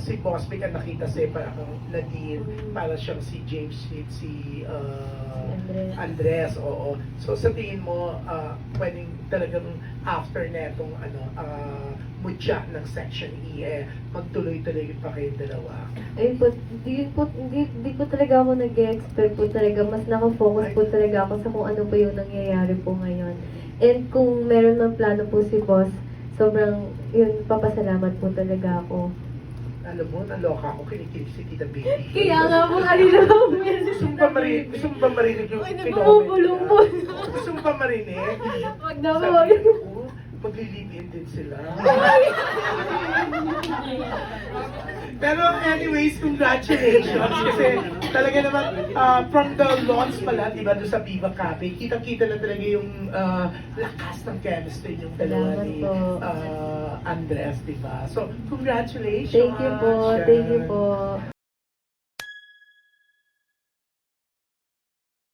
si Boss Vic ang nakita si parang Nadine, para siyang si James Smith, si Andres, oo. So sa tingin mo, pwedeng talagang after netong mutya ng Section E, magtuloy-tuloy pa kayong dalawa? Ayun po, hindi po talaga ako nag-expect po talaga. Mas nakafocus po talaga ako sa kung ano po yung nangyayari po ngayon. And kung meron man plano po si Boss, sobrang, yun, papasalamat po talaga ako. Alam mo, naloka ako, kinikilig si Tita Baby. Kaya nga po, kanina po meron Gusto mo ba marinig yung Ay, phenomenon bumubulong po. niya? Gusto mo ba marinig? Wag na po. Sabi ko, maglilipin din sila. Pero anyways, congratulations. Kasi talaga naman, from the launch pala, diba, doon sa Viva Cafe, kitang-kita na talaga yung lakas ng chemistry yung dalawa Salamat ni po. Andres, diba? So, congratulations. Thank you po. Thank you po.